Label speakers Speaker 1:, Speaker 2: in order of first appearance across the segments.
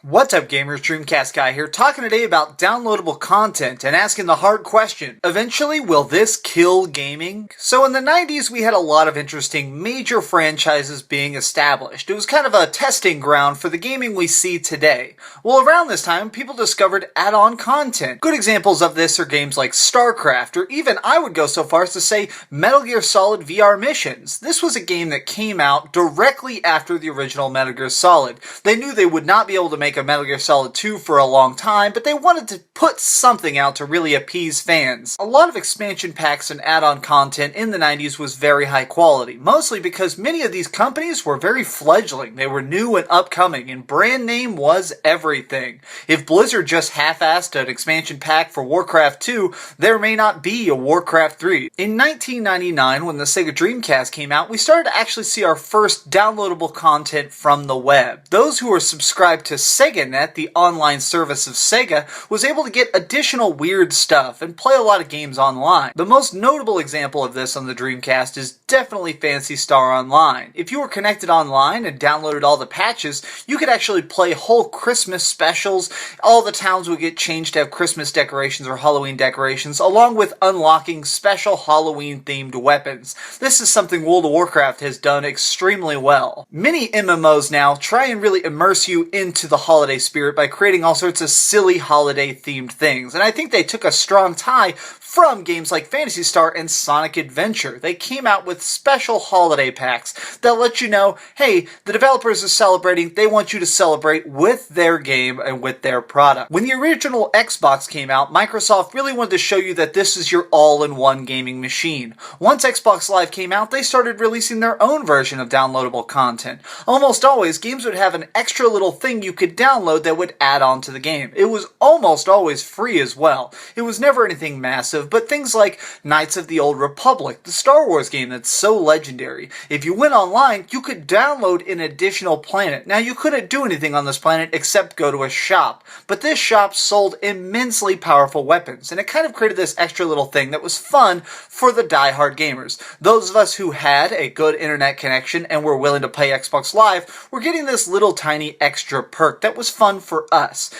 Speaker 1: What's up gamers, Dreamcast guy here, talking today about downloadable content and asking the hard question, eventually will this kill gaming? So in the 90s we had a lot of interesting major franchises being established. It was kind of a testing ground for the gaming we see today. Well, around this time people discovered add-on content. Good examples of this are games like StarCraft, or even I would go so far as to say Metal Gear Solid VR Missions. This was a game that came out directly after the original Metal Gear Solid. They knew they would not be able to make a Metal Gear Solid 2 for a long time, but they wanted to put something out to really appease fans. A lot of expansion packs and add-on content in the 90s was very high quality, mostly because many of these companies were very fledgling. They were new and upcoming, and brand name was everything. If Blizzard just half-assed an expansion pack for Warcraft 2, there may not be a Warcraft 3. In 1999, when the Sega Dreamcast came out, we started to actually see our first downloadable content from the web. Those who were subscribed to SegaNet, the online service of Sega, was able to get additional weird stuff and play a lot of games online. The most notable example of this on the Dreamcast is definitely Phantasy Star Online. If you were connected online and downloaded all the patches, you could actually play whole Christmas specials. All the towns would get changed to have Christmas decorations or Halloween decorations, along with unlocking special Halloween-themed weapons. This is something World of Warcraft has done extremely well. Many MMOs now try and really immerse you into the holiday spirit by creating all sorts of silly holiday-themed things, and I think they took a strong tie from games like Phantasy Star and Sonic Adventure. They came out with special holiday packs that let you know, hey, the developers are celebrating, they want you to celebrate with their game and with their product. When the original Xbox came out, Microsoft really wanted to show you that this is your all-in-one gaming machine. Once Xbox Live came out, they started releasing their own version of downloadable content. Almost always, games would have an extra little thing you could download that would add on to the game. It was almost always free as well. It was never anything massive, but things like Knights of the Old Republic, the Star Wars game that's so legendary. If you went online, you could download an additional planet. Now, you couldn't do anything on this planet except go to a shop, but this shop sold immensely powerful weapons, and it kind of created this extra little thing that was fun for the die-hard gamers. Those of us who had a good internet connection and were willing to pay Xbox Live were getting this little tiny extra perk that was fun for us.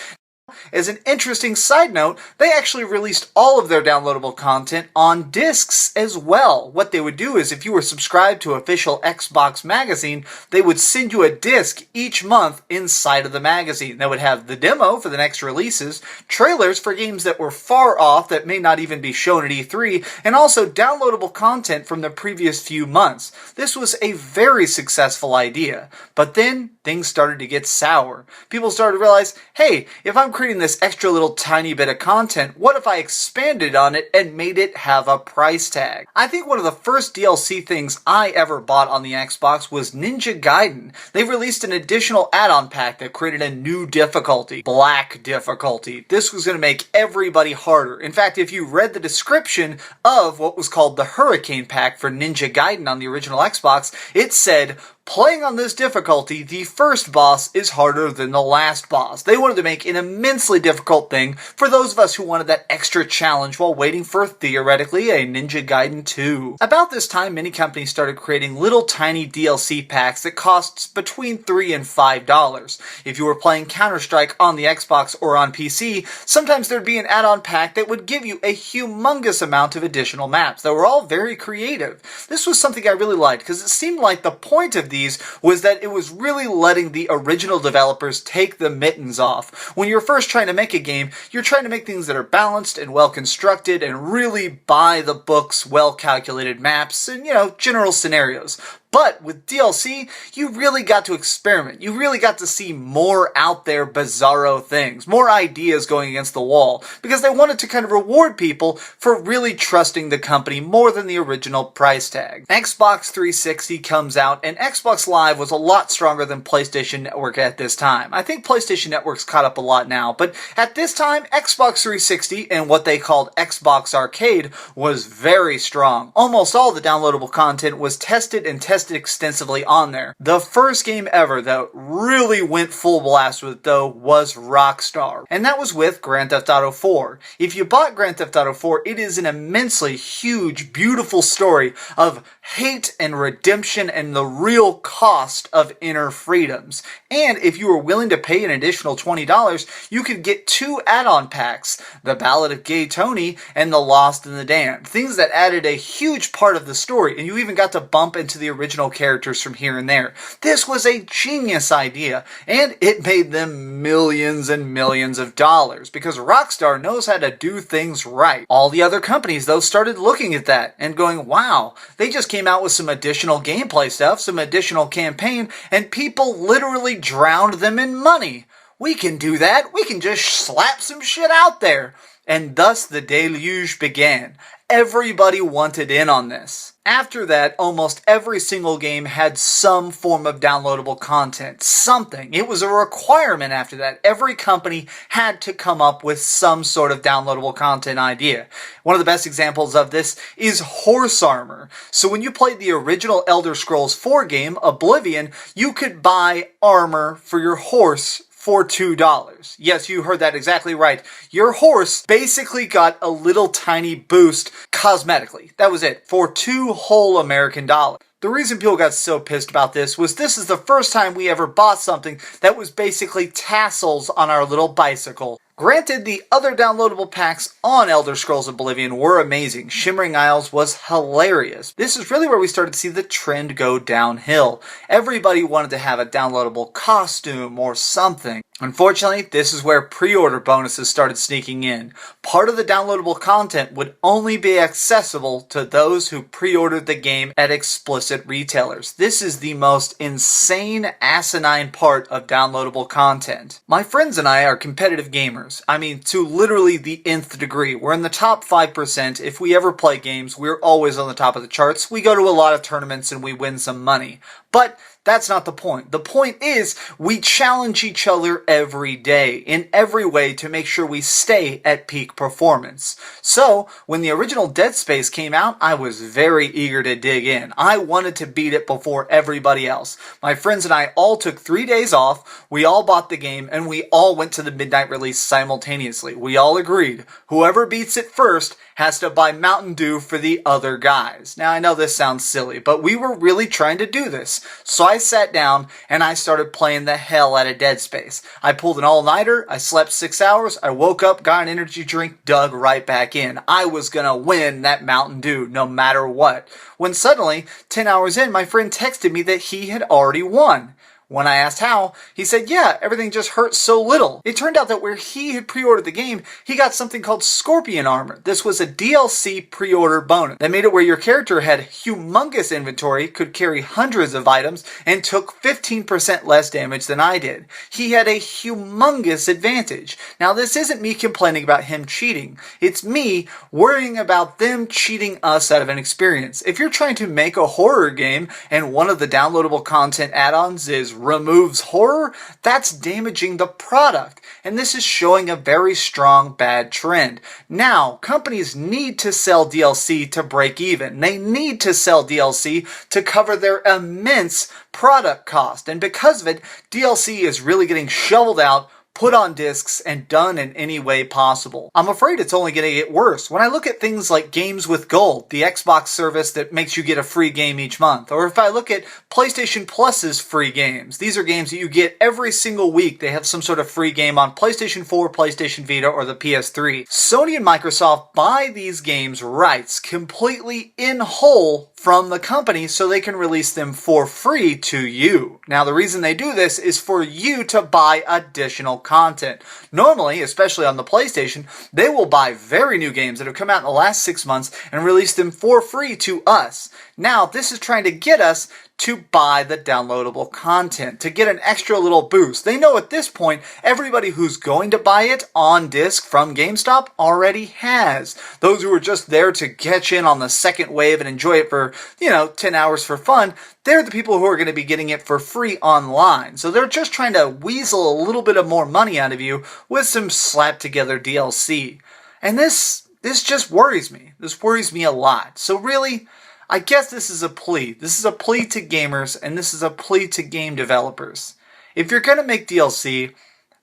Speaker 1: As an interesting side note, they actually released all of their downloadable content on discs as well. What they would do is, if you were subscribed to official Xbox magazine, they would send you a disc each month inside of the magazine. That would have the demo for the next releases, trailers for games that were far off that may not even be shown at E3, and also downloadable content from the previous few months. This was a very successful idea. But then things started to get sour. People started to realize, hey, if I'm creating this extra little tiny bit of content, what if I expanded on it and made it have a price tag? I think one of the first DLC things I ever bought on the Xbox was Ninja Gaiden. They released an additional add-on pack that created a new difficulty, Black difficulty. This was going to make everybody harder. In fact, if you read the description of what was called the Hurricane pack for Ninja Gaiden on the original Xbox, it said, playing on this difficulty, the first boss is harder than the last boss. They wanted to make an immensely difficult thing for those of us who wanted that extra challenge while waiting for, theoretically, a Ninja Gaiden 2. About this time, many companies started creating little tiny DLC packs that cost between $3 and $5. If you were playing Counter-Strike on the Xbox or on PC, sometimes there'd be an add-on pack that would give you a humongous amount of additional maps that were all very creative. This was something I really liked because it seemed like the point of these was that it was really letting the original developers take the mittens off. When you're first trying to make a game, you're trying to make things that are balanced and well constructed and really by the books, well calculated maps and, general scenarios. But with DLC, you really got to experiment. You really got to see more out there bizarro things, more ideas going against the wall, because they wanted to kind of reward people for really trusting the company more than the original price tag. Xbox 360 comes out, and Xbox Live was a lot stronger than PlayStation Network at this time. I think PlayStation Network's caught up a lot now, but at this time, Xbox 360 and what they called Xbox Arcade was very strong. Almost all the downloadable content was tested and tested tested extensively on there. The first game ever that really went full blast with it, though, was Rockstar. And that was with Grand Theft Auto 4. If you bought Grand Theft Auto 4, it is an immensely huge, beautiful story of hate and redemption and the real cost of inner freedoms. And if you were willing to pay an additional $20, you could get 2 add-on packs, The Ballad of Gay Tony and The Lost and the Damned. Things that added a huge part of the story, and you even got to bump into the original characters from here and there. This was a genius idea, and it made them millions and millions of dollars, because Rockstar knows how to do things right. All the other companies, though, started looking at that and going, wow, they just came out with some additional gameplay stuff, some additional campaign, and people literally drowned them in money. We can do that. We can just slap some shit out there. And thus the deluge began. Everybody wanted in on this. After that, almost every single game had some form of downloadable content. Something. It was a requirement after that. Every company had to come up with some sort of downloadable content idea. One of the best examples of this is horse armor. So when you played the original Elder Scrolls 4 game, Oblivion, you could buy armor for your horse for $2. Yes, you heard that exactly right. Your horse basically got a little tiny boost cosmetically. That was it, for 2 whole American dollars. The reason people got so pissed about this was this is the first time we ever bought something that was basically tassels on our little bicycle. Granted, the other downloadable packs on Elder Scrolls Oblivion were amazing. Shimmering Isles was hilarious. This is really where we started to see the trend go downhill. Everybody wanted to have a downloadable costume or something. Unfortunately, this is where pre-order bonuses started sneaking in. Part of the downloadable content would only be accessible to those who pre-ordered the game at explicit retailers. This is the most insane, asinine part of downloadable content. My friends and I are competitive gamers. I mean, to literally the nth degree. We're in the top 5%. If we ever play games, we're always on the top of the charts. We go to a lot of tournaments and we win some money. But that's not the point. The point is we challenge each other every day in every way to make sure we stay at peak performance. So when the original Dead Space came out, I was very eager to dig in. I wanted to beat it before everybody else. My friends and I all took 3 days off, we all bought the game, and we all went to the midnight release simultaneously. We all agreed, whoever beats it first has to buy Mountain Dew for the other guys. Now I know this sounds silly, but we were really trying to do this. So I sat down and I started playing the hell out of Dead Space. I pulled an all-nighter, I slept 6 hours, I woke up, got an energy drink, dug right back in. I was gonna win that Mountain Dew no matter what. When suddenly, 10 hours in, my friend texted me that he had already won. When I asked how, he said, yeah, everything just hurt so little. It turned out that where he had pre-ordered the game, he got something called Scorpion Armor. This was a DLC pre-order bonus that made it where your character had humongous inventory, could carry hundreds of items, and took 15% less damage than I did. He had a humongous advantage. Now, this isn't me complaining about him cheating. It's me worrying about them cheating us out of an experience. If you're trying to make a horror game and one of the downloadable content add-ons is removes horror, that's damaging the product. And this is showing a very strong bad trend. Now, companies need to sell DLC to break even. They need to sell DLC to cover their immense product cost. And because of it, DLC is really getting shoveled out, put on discs, and done in any way possible. I'm afraid it's only going to get worse. When I look at things like Games with Gold, the Xbox service that makes you get a free game each month, or if I look at PlayStation Plus's free games, these are games that you get every single week. They have some sort of free game on PlayStation 4, PlayStation Vita, or the PS3. Sony and Microsoft buy these games' rights completely in whole from the company so they can release them for free to you. Now, the reason they do this is for you to buy additional content. Normally, especially on the PlayStation, they will buy very new games that have come out in the last 6 months and release them for free to us. Now, this is trying to get us to buy the downloadable content, to get an extra little boost. They know at this point, everybody who's going to buy it on disc from GameStop already has. Those who are just there to catch in on the second wave and enjoy it for, 10 hours for fun, they're the people who are going to be getting it for free online. So they're just trying to weasel a little bit of more money out of you with some slapped together DLC. And this just worries me. This worries me a lot. So really, I guess this is a plea. This is a plea to gamers, and this is a plea to game developers. If you're going to make DLC,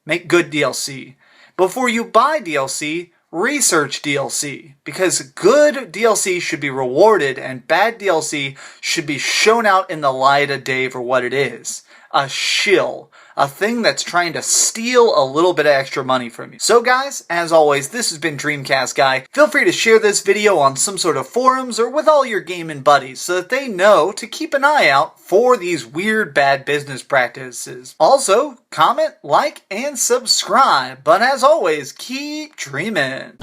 Speaker 1: make good DLC. Before you buy DLC, research DLC. Because good DLC should be rewarded, and bad DLC should be shown out in the light of day for what it is. A shill. A thing that's trying to steal a little bit of extra money from you. So guys, as always, this has been Dreamcast Guy. Feel free to share this video on some sort of forums or with all your gaming buddies so that they know to keep an eye out for these weird bad business practices. Also, comment, like, and subscribe. But as always, keep dreaming.